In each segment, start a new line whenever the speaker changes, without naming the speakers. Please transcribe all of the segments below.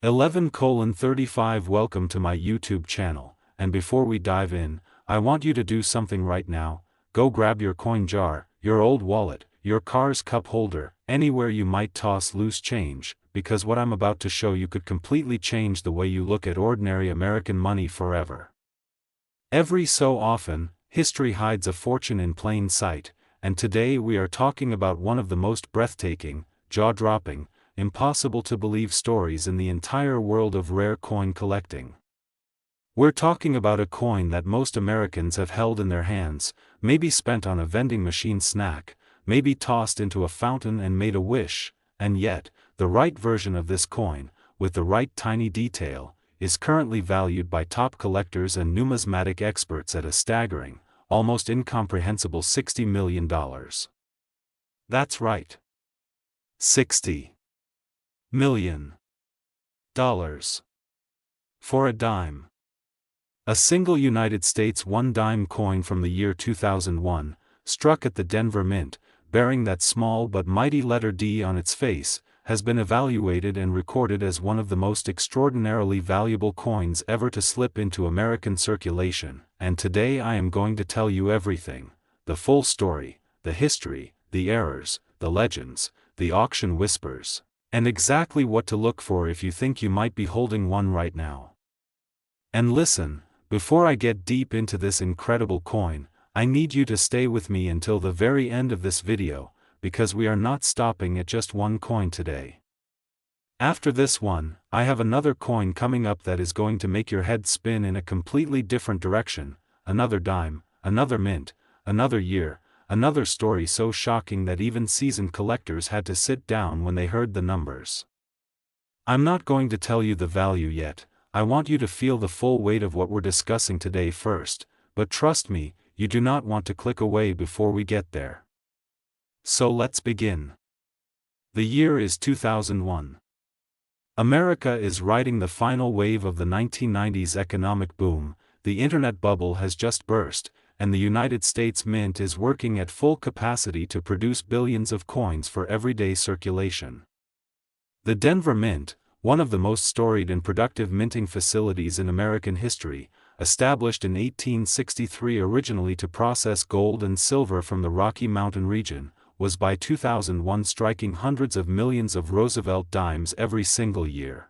11:35 Welcome to my YouTube channel, and before we dive in, I want you to do something right now. Go grab your coin jar, your old wallet, your car's cup holder, anywhere you might toss loose change, because what I'm about to show you could completely change the way you look at ordinary American money forever. Every so often, history hides a fortune in plain sight, and today we are talking about one of the most breathtaking, jaw-dropping, impossible-to-believe stories in the entire world of rare coin collecting. We're talking about a coin that most Americans have held in their hands, maybe spent on a vending machine snack, maybe tossed into a fountain and made a wish, and yet, the right version of this coin, with the right tiny detail, is currently valued by top collectors and numismatic experts at a staggering, almost incomprehensible $60 million. That's right. $60 million. For a dime. A single United States one-dime coin from the year 2001, struck at the Denver Mint, bearing that small but mighty letter D on its face, has been evaluated and recorded as one of the most extraordinarily valuable coins ever to slip into American circulation, and today I am going to tell you everything, the full story, the history, the errors, the legends, the auction whispers, and exactly what to look for if you think you might be holding one right now. And listen, before I get deep into this incredible coin, I need you to stay with me until the very end of this video, because we are not stopping at just one coin today. After this one, I have another coin coming up that is going to make your head spin in a completely different direction, another dime, another mint, another year, another story so shocking that even seasoned collectors had to sit down when they heard the numbers. I'm not going to tell you the value yet, I want you to feel the full weight of what we're discussing today first, but trust me, you do not want to click away before we get there. So let's begin. The year is 2001. America is riding the final wave of the 1990s economic boom, the internet bubble has just burst, and the United States Mint is working at full capacity to produce billions of coins for everyday circulation. The Denver Mint, one of the most storied and productive minting facilities in American history, established in 1863 originally to process gold and silver from the Rocky Mountain region, was by 2001 striking hundreds of millions of Roosevelt Dimes every single year.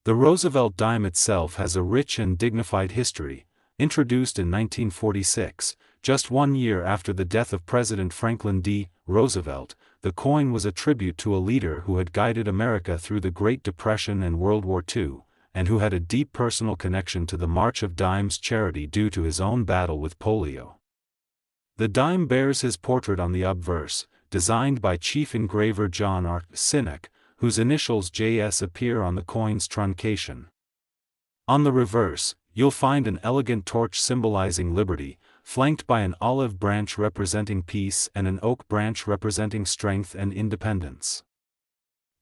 The Roosevelt Dime itself has a rich and dignified history. Introduced in 1946, just 1 year after the death of President Franklin D. Roosevelt, the coin was a tribute to a leader who had guided America through the Great Depression and World War II, and who had a deep personal connection to the March of Dimes charity due to his own battle with polio. The dime bears his portrait on the obverse, designed by chief engraver John R. Sinek, whose initials JS appear on the coin's truncation. On the reverse, you'll find an elegant torch symbolizing liberty, flanked by an olive branch representing peace and an oak branch representing strength and independence.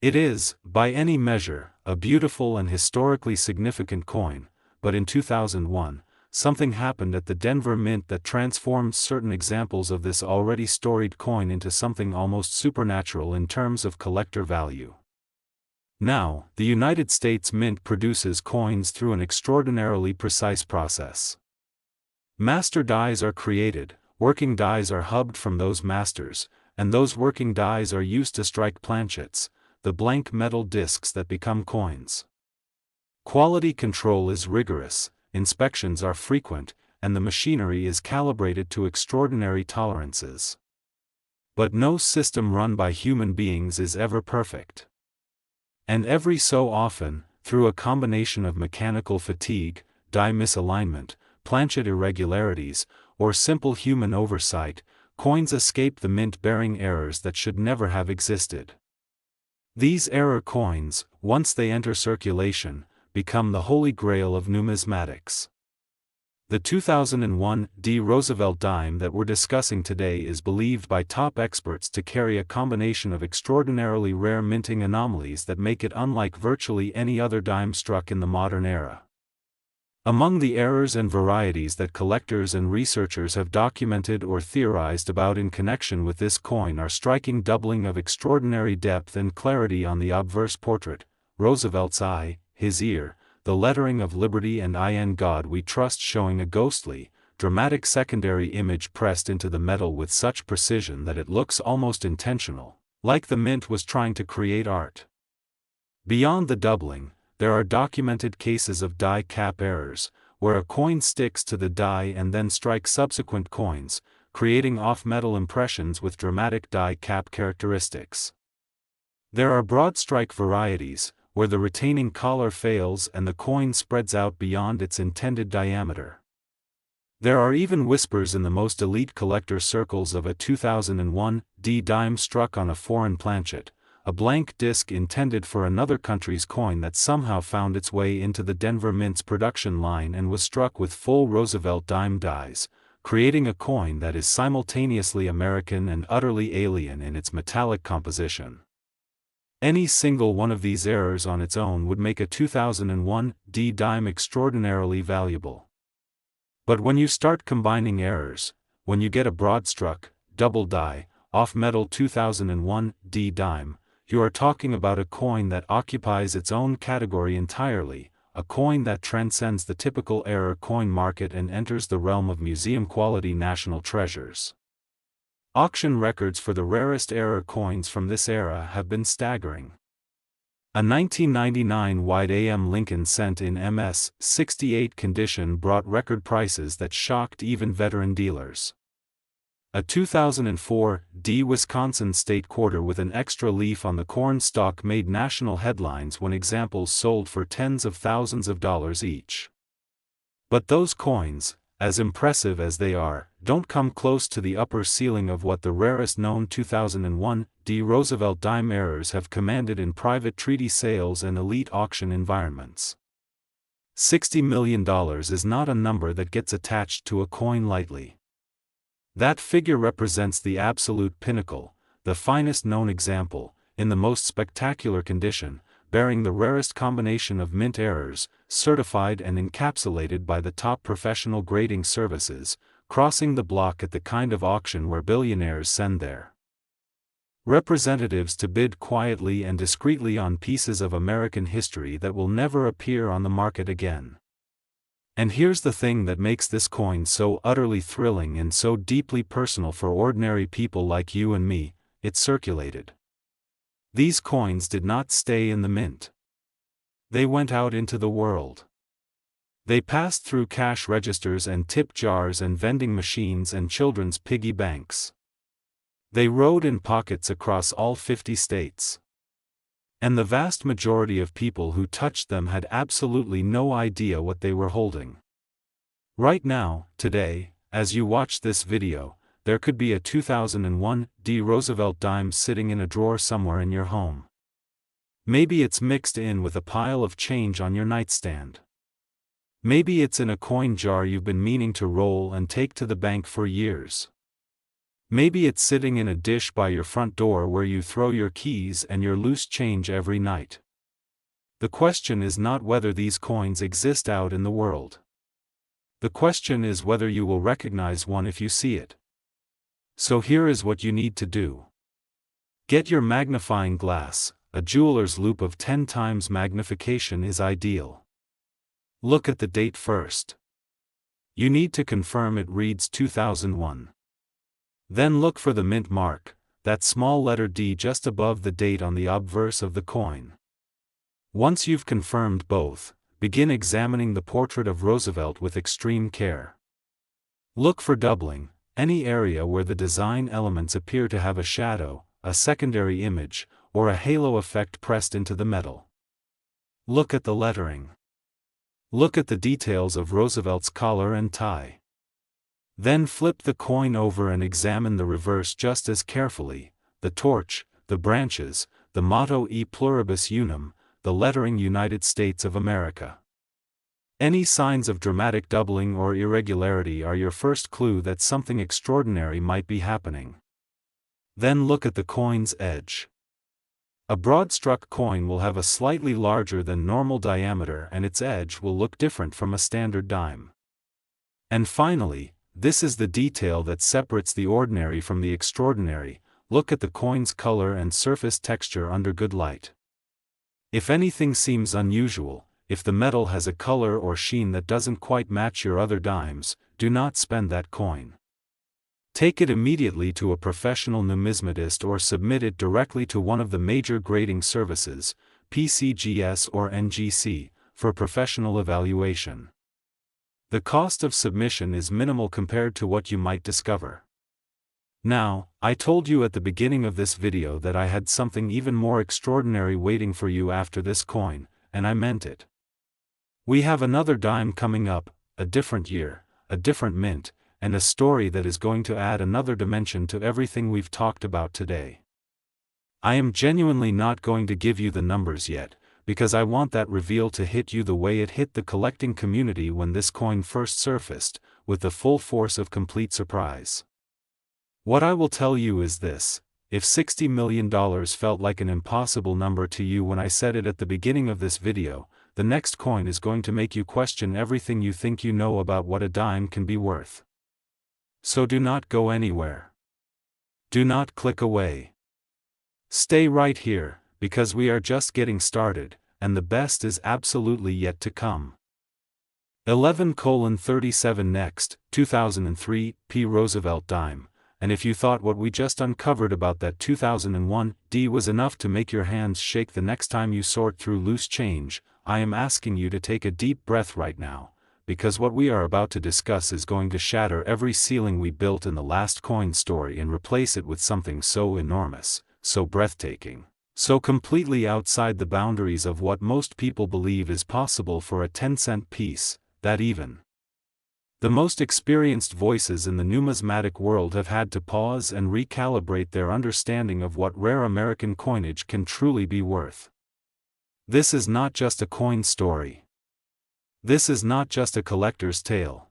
It is, by any measure, a beautiful and historically significant coin, but in 2001, something happened at the Denver Mint that transformed certain examples of this already storied coin into something almost supernatural in terms of collector value. Now, the United States Mint produces coins through an extraordinarily precise process. Master dies are created, working dies are hubbed from those masters, and those working dies are used to strike planchets, the blank metal discs that become coins. Quality control is rigorous, inspections are frequent, and the machinery is calibrated to extraordinary tolerances. But no system run by human beings is ever perfect. And every so often, through a combination of mechanical fatigue, die misalignment, planchet irregularities, or simple human oversight, coins escape the mint bearing errors that should never have existed. These error coins, once they enter circulation, become the holy grail of numismatics. The 2001 D. Roosevelt Dime that we're discussing today is believed by top experts to carry a combination of extraordinarily rare minting anomalies that make it unlike virtually any other dime struck in the modern era. Among the errors and varieties that collectors and researchers have documented or theorized about in connection with this coin are striking doubling of extraordinary depth and clarity on the obverse portrait, Roosevelt's eye, his ear, the lettering of Liberty and in God We Trust showing a ghostly, dramatic secondary image pressed into the metal with such precision that it looks almost intentional, like the mint was trying to create art. Beyond the doubling, there are documented cases of die cap errors, where a coin sticks to the die and then strikes subsequent coins, creating off-metal impressions with dramatic die cap characteristics. There are broad strike varieties, where the retaining collar fails and the coin spreads out beyond its intended diameter. There are even whispers in the most elite collector circles of a 2001 dime struck on a foreign planchet, a blank disc intended for another country's coin that somehow found its way into the Denver Mint's production line and was struck with full Roosevelt Dime dies, creating a coin that is simultaneously American and utterly alien in its metallic composition. Any single one of these errors on its own would make a 2001 dime extraordinarily valuable. But when you start combining errors, when you get a broad-struck, double die, off-metal 2001 dime, you are talking about a coin that occupies its own category entirely, a coin that transcends the typical error coin market and enters the realm of museum-quality national treasures. Auction records for the rarest error coins from this era have been staggering. A 1999 white AM Lincoln cent in MS 68 condition brought record prices that shocked even veteran dealers. A 2004 Wisconsin State Quarter with an extra leaf on the corn stalk made national headlines when examples sold for tens of thousands of dollars each. But those coins, as impressive as they are, don't come close to the upper ceiling of what the rarest known 2001 Roosevelt Dime errors have commanded in private treaty sales and elite auction environments. $60 million is not a number that gets attached to a coin lightly. That figure represents the absolute pinnacle, the finest known example, in the most spectacular condition, bearing the rarest combination of mint errors, certified and encapsulated by the top professional grading services, crossing the block at the kind of auction where billionaires send their representatives to bid quietly and discreetly on pieces of American history that will never appear on the market again. And here's the thing that makes this coin so utterly thrilling and so deeply personal for ordinary people like you and me: it circulated. These coins did not stay in the mint. They went out into the world. They passed through cash registers and tip jars and vending machines and children's piggy banks. They rode in pockets across all 50 states. And the vast majority of people who touched them had absolutely no idea what they were holding. Right now, today, as you watch this video, there could be a 2001 Roosevelt Dime sitting in a drawer somewhere in your home. Maybe it's mixed in with a pile of change on your nightstand. Maybe it's in a coin jar you've been meaning to roll and take to the bank for years. Maybe it's sitting in a dish by your front door where you throw your keys and your loose change every night. The question is not whether these coins exist out in the world. The question is whether you will recognize one if you see it. So here is what you need to do. Get your magnifying glass. A jeweler's loupe of 10 times magnification is ideal. Look at the date first. You need to confirm it reads 2001. Then look for the mint mark, that small letter D just above the date on the obverse of the coin. Once you've confirmed both, begin examining the portrait of Roosevelt with extreme care. Look for doubling, any area where the design elements appear to have a shadow, a secondary image, or a halo effect pressed into the metal. Look at the lettering. Look at the details of Roosevelt's collar and tie. Then flip the coin over and examine the reverse just as carefully: the torch, the branches, the motto E pluribus unum, the lettering United States of America. Any signs of dramatic doubling or irregularity are your first clue that something extraordinary might be happening. Then look at the coin's edge. A broad-struck coin will have a slightly larger than normal diameter and its edge will look different from a standard dime. And finally, this is the detail that separates the ordinary from the extraordinary: look at the coin's color and surface texture under good light. If anything seems unusual, if the metal has a color or sheen that doesn't quite match your other dimes, do not spend that coin. Take it immediately to a professional numismatist or submit it directly to one of the major grading services, PCGS or NGC, for professional evaluation. The cost of submission is minimal compared to what you might discover. Now, I told you at the beginning of this video that I had something even more extraordinary waiting for you after this coin, and I meant it. We have another dime coming up, a different year, a different mint, and a story that is going to add another dimension to everything we've talked about today. I am genuinely not going to give you the numbers yet, because I want that reveal to hit you the way it hit the collecting community when this coin first surfaced, with the full force of complete surprise. What I will tell you is this: if $60 million felt like an impossible number to you when I said it at the beginning of this video, the next coin is going to make you question everything you think you know about what a dime can be worth. So do not go anywhere. Do not click away. Stay right here, because we are just getting started, and the best is absolutely yet to come. 11:37 Next, 2003, P. Roosevelt Dime. And if you thought what we just uncovered about that 2001 D was enough to make your hands shake the next time you sort through loose change, I am asking you to take a deep breath right now, because what we are about to discuss is going to shatter every ceiling we built in the last coin story and replace it with something so enormous, so breathtaking, so completely outside the boundaries of what most people believe is possible for a 10-cent piece, that even the most experienced voices in the numismatic world have had to pause and recalibrate their understanding of what rare American coinage can truly be worth. This is not just a coin story. This is not just a collector's tale.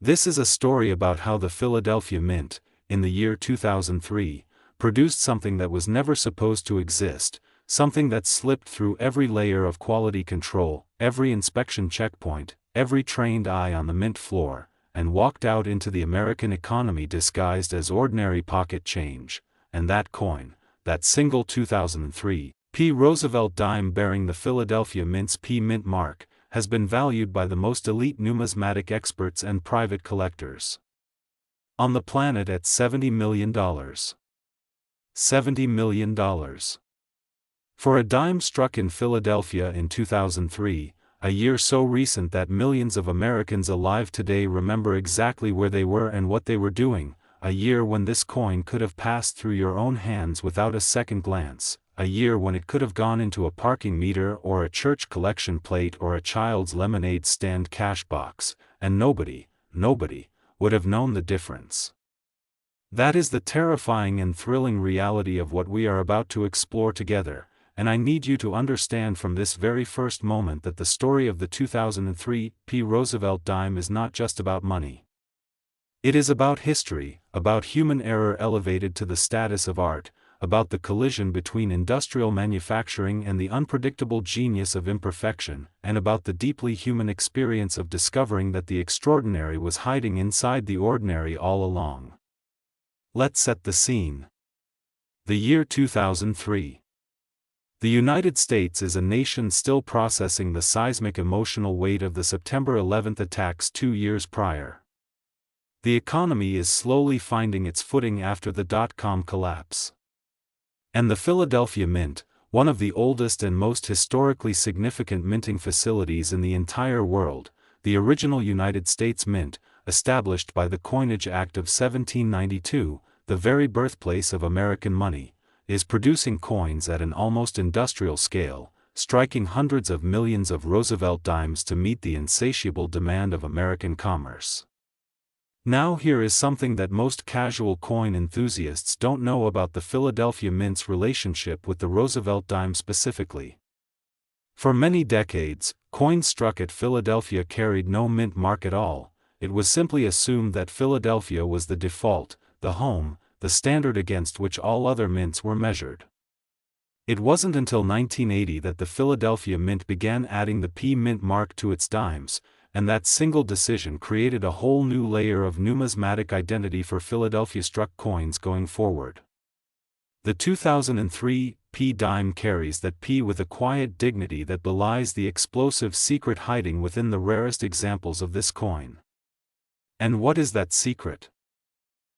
This is a story about how the Philadelphia Mint, in the year 2003, produced something that was never supposed to exist, something that slipped through every layer of quality control, every inspection checkpoint, every trained eye on the mint floor, and walked out into the American economy disguised as ordinary pocket change. And that coin, that single 2003 P. Roosevelt dime bearing the Philadelphia Mint's P Mint mark, has been valued by the most elite numismatic experts and private collectors on the planet at $70 million. $70 million. For a dime struck in Philadelphia in 2003, a year so recent that millions of Americans alive today remember exactly where they were and what they were doing, a year when this coin could have passed through your own hands without a second glance, a year when it could have gone into a parking meter or a church collection plate or a child's lemonade stand cash box, and nobody would have known the difference. That is the terrifying and thrilling reality of what we are about to explore together. And I need you to understand from this very first moment that the story of the 2003 P. Roosevelt dime is not just about money. It is about history, about human error elevated to the status of art, about the collision between industrial manufacturing and the unpredictable genius of imperfection, and about the deeply human experience of discovering that the extraordinary was hiding inside the ordinary all along. Let's set the scene. The year 2003. The United States is a nation still processing the seismic emotional weight of the September 11 attacks 2 years prior. The economy is slowly finding its footing after the dot-com collapse. And the Philadelphia Mint, one of the oldest and most historically significant minting facilities in the entire world, the original United States Mint, established by the Coinage Act of 1792, the very birthplace of American money, is producing coins at an almost industrial scale, striking hundreds of millions of Roosevelt dimes to meet the insatiable demand of American commerce. Now here is something that most casual coin enthusiasts don't know about the Philadelphia Mint's relationship with the Roosevelt dime specifically. For many decades, coins struck at Philadelphia carried no mint mark at all. It was simply assumed that Philadelphia was the default, the home, the standard against which all other mints were measured. It wasn't until 1980 that the Philadelphia Mint began adding the P Mint mark to its dimes, and that single decision created a whole new layer of numismatic identity for Philadelphia-struck coins going forward. The 2003 P dime carries that P with a quiet dignity that belies the explosive secret hiding within the rarest examples of this coin. And what is that secret?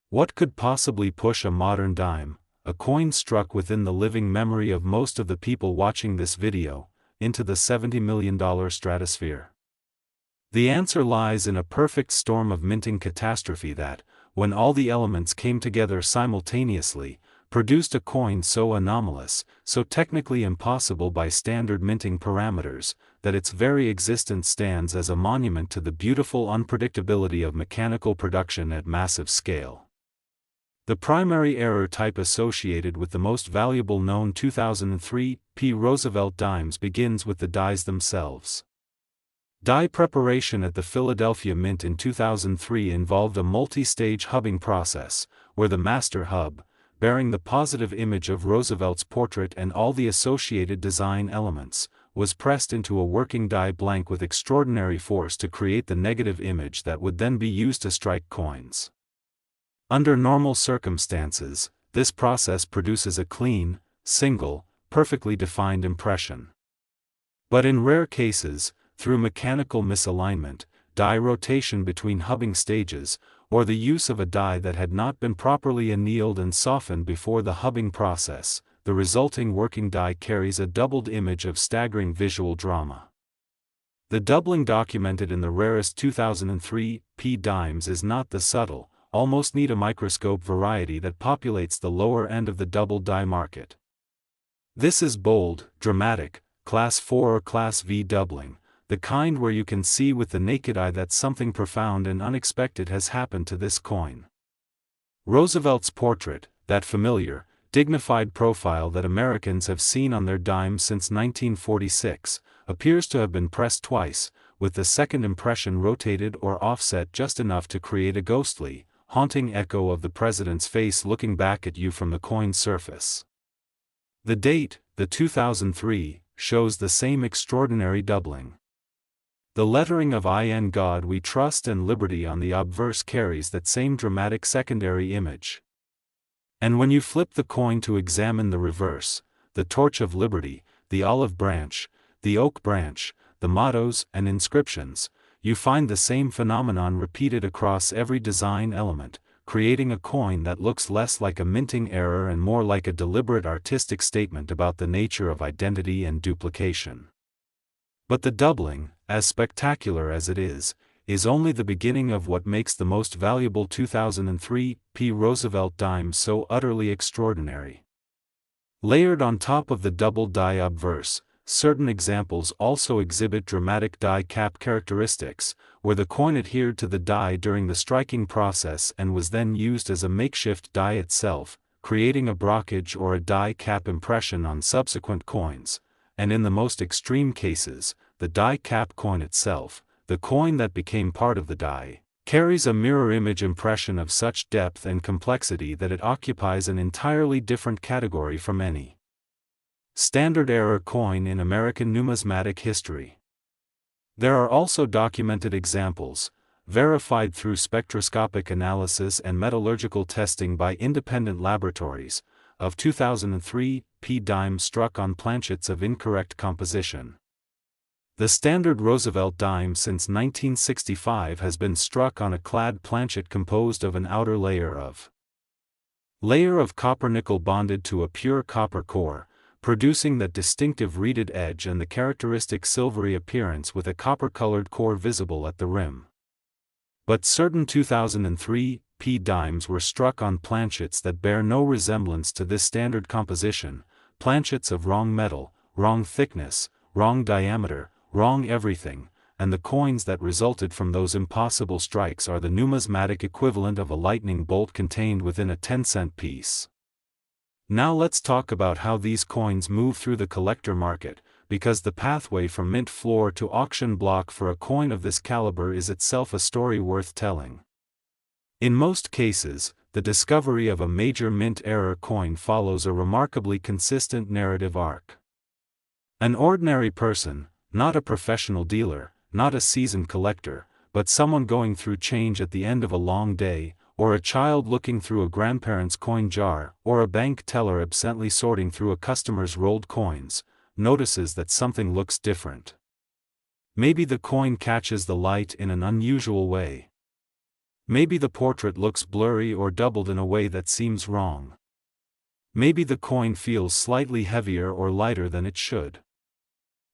What could possibly push a modern dime, a coin struck within the living memory of most of the people watching this video, into the $70 million stratosphere? The answer lies in a perfect storm of minting catastrophe that, when all the elements came together simultaneously, produced a coin so anomalous, so technically impossible by standard minting parameters, that its very existence stands as a monument to the beautiful unpredictability of mechanical production at massive scale. The primary error type associated with the most valuable known 2003 P Roosevelt Dimes begins with the dies themselves. Die preparation at the Philadelphia Mint in 2003 involved a multi-stage hubbing process, where the master hub, bearing the positive image of Roosevelt's portrait and all the associated design elements, was pressed into a working die blank with extraordinary force to create the negative image that would then be used to strike coins. Under normal circumstances, this process produces a clean, single, perfectly defined impression. But in rare cases, through mechanical misalignment, die rotation between hubbing stages, or the use of a die that had not been properly annealed and softened before the hubbing process, the resulting working die carries a doubled image of staggering visual drama. The doubling documented in the rarest 2003 P dimes is not the subtle, almost need a microscope variety that populates the lower end of the double die market. This is bold, dramatic, Class 4 or Class V doubling, the kind where you can see with the naked eye that something profound and unexpected has happened to this coin. Roosevelt's portrait, that familiar, dignified profile that Americans have seen on their dimes since 1946, appears to have been pressed twice, with the second impression rotated or offset just enough to create a ghostly, haunting echo of the president's face looking back at you from the coin's surface. The date, the 2003, shows the same extraordinary doubling. The lettering of "In God We Trust" and "Liberty" on the obverse carries that same dramatic secondary image. And when you flip the coin to examine the reverse, the torch of liberty, the olive branch, the oak branch, the mottos and inscriptions, you find the same phenomenon repeated across every design element, creating a coin that looks less like a minting error and more like a deliberate artistic statement about the nature of identity and duplication. But the doubling, as spectacular as it is only the beginning of what makes the most valuable 2003 P Roosevelt Dime so utterly extraordinary. Layered on top of the double die obverse, certain examples also exhibit dramatic die cap characteristics, where the coin adhered to the die during the striking process and was then used as a makeshift die itself, creating a brockage or a die cap impression on subsequent coins, and in the most extreme cases, the die cap coin itself, the coin that became part of the die, carries a mirror image impression of such depth and complexity that it occupies an entirely different category from any standard error coin in American numismatic history. There are also documented examples, verified through spectroscopic analysis and metallurgical testing by independent laboratories, of 2003 P dimes struck on planchets of incorrect composition. The standard Roosevelt dime since 1965 has been struck on a clad planchet composed of an outer layer of copper-nickel bonded to a pure copper core, producing that distinctive reeded edge and the characteristic silvery appearance with a copper-colored core visible at the rim. But certain 2003 P dimes were struck on planchets that bear no resemblance to this standard composition, planchets of wrong metal, wrong thickness, wrong diameter, wrong everything, and the coins that resulted from those impossible strikes are the numismatic equivalent of a lightning bolt contained within a 10-cent piece. Now let's talk about how these coins move through the collector market, because the pathway from mint floor to auction block for a coin of this caliber is itself a story worth telling. In most cases, the discovery of a major mint error coin follows a remarkably consistent narrative arc. An ordinary person, not a professional dealer, not a seasoned collector, but someone going through change at the end of a long day, or a child looking through a grandparent's coin jar, or a bank teller absently sorting through a customer's rolled coins, notices that something looks different. Maybe the coin catches the light in an unusual way. Maybe the portrait looks blurry or doubled in a way that seems wrong. Maybe the coin feels slightly heavier or lighter than it should.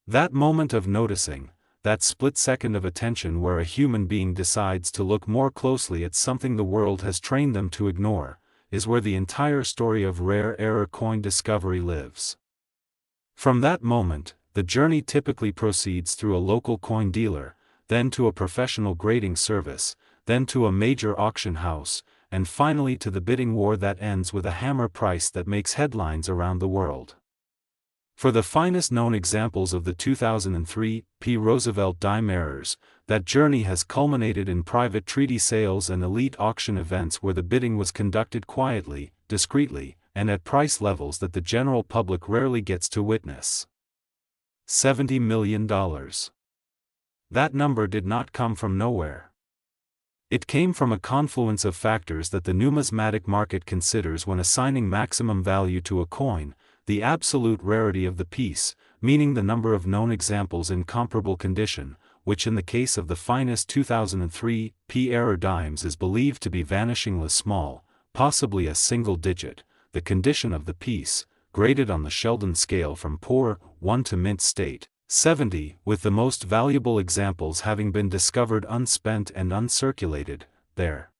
That moment of noticing, that split second of attention where a human being decides to look more closely at something the world has trained them to ignore, is where the entire story of rare error coin discovery lives. From that moment, the journey typically proceeds through a local coin dealer, then to a professional grading service, then to a major auction house, and finally to the bidding war that ends with a hammer price that makes headlines around the world. For the finest known examples of the 2003 Roosevelt Dime errors, that journey has culminated in private treaty sales and elite auction events where the bidding was conducted quietly, discreetly, and at price levels that the general public rarely gets to witness. $70 million. That number did not come from nowhere. It came from a confluence of factors that the numismatic market considers when assigning maximum value to a coin: the absolute rarity of the piece, meaning the number of known examples in comparable condition, which in the case of the finest 2003 error dimes is believed to be vanishingly small, possibly a single digit; the condition of the piece, graded on the Sheldon scale from poor 1 to mint state 70, with the most valuable examples having been discovered unspent and uncirculated, their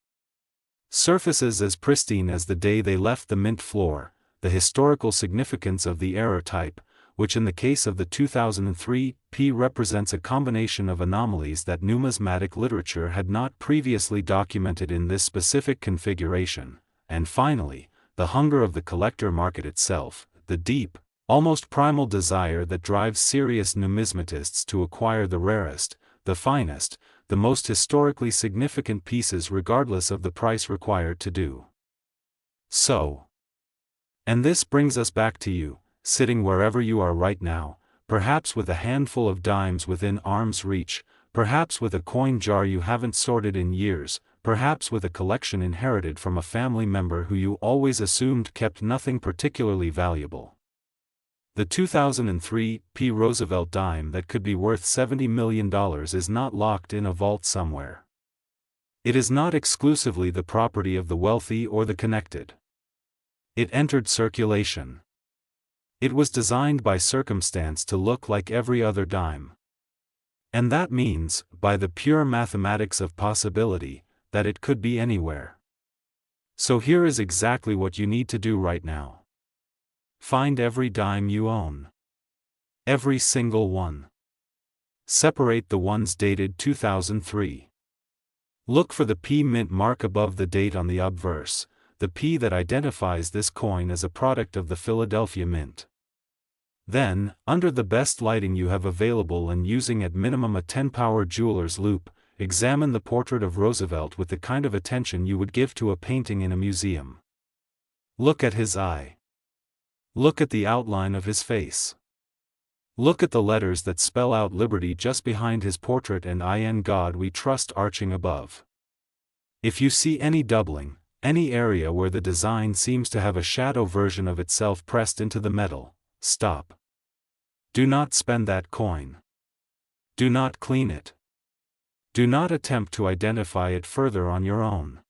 surfaces as pristine as the day they left the mint floor; the historical significance of the error type, which in the case of the 2003 represents a combination of anomalies that numismatic literature had not previously documented in this specific configuration; and finally, the hunger of the collector market itself, the deep, almost primal desire that drives serious numismatists to acquire the rarest, the finest, the most historically significant pieces regardless of the price required to do so. And this brings us back to you, sitting wherever you are right now, perhaps with a handful of dimes within arm's reach, perhaps with a coin jar you haven't sorted in years, perhaps with a collection inherited from a family member who you always assumed kept nothing particularly valuable. The 2003 Roosevelt Dime that could be worth $70 million is not locked in a vault somewhere. It is not exclusively the property of the wealthy or the connected. It entered circulation. It was designed by circumstance to look like every other dime. And that means, by the pure mathematics of possibility, that it could be anywhere. So here is exactly what you need to do right now. Find every dime you own. Every single one. Separate the ones dated 2003. Look for the P mint mark above the date on the obverse, the P that identifies this coin as a product of the Philadelphia Mint. Then, under the best lighting you have available and using at minimum a 10-power jeweler's loupe, examine the portrait of Roosevelt with the kind of attention you would give to a painting in a museum. Look at his eye. Look at the outline of his face. Look at the letters that spell out liberty just behind his portrait and "In God We Trust" arching above. If you see any doubling, any area where the design seems to have a shadow version of itself pressed into the metal, stop. Do not spend that coin. Do not clean it. Do not attempt to identify it further on your own.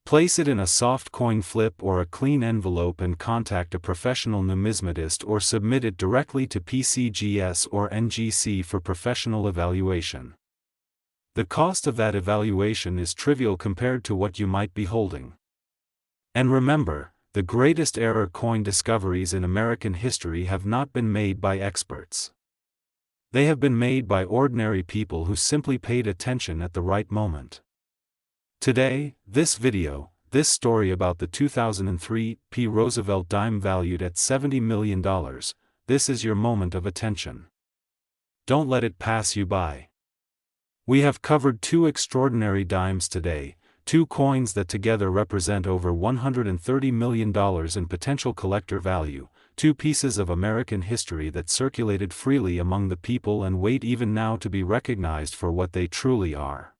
Place it in a soft coin flip or a clean envelope and contact a professional numismatist or submit it directly to PCGS or NGC for professional evaluation. The cost of that evaluation is trivial compared to what you might be holding. And remember, the greatest error coin discoveries in American history have not been made by experts. They have been made by ordinary people who simply paid attention at the right moment. Today, this video, this story about the 2003 Roosevelt Dime valued at $70 million, this is your moment of attention. Don't let it pass you by. We have covered two extraordinary dimes today, two coins that together represent over $130 million in potential collector value, two pieces of American history that circulated freely among the people and wait even now to be recognized for what they truly are.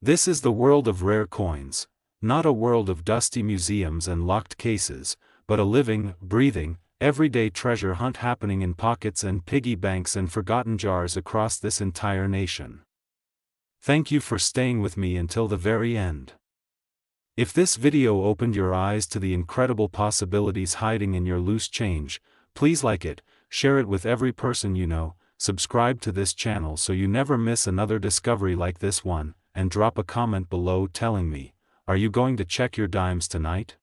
This is the world of rare coins, Not a world of dusty museums and locked cases, but a living, breathing, everyday treasure hunt happening in pockets and piggy banks and forgotten jars across this entire nation. Thank you for staying with me until the very end. If this video opened your eyes to the incredible possibilities hiding in your loose change, please like it, share it with every person you know, subscribe to this channel so you never miss another discovery like this one, and drop a comment below telling me, are you going to check your dimes tonight?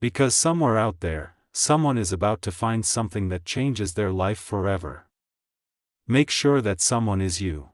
Because somewhere out there, someone is about to find something that changes their life forever. Make sure that someone is you.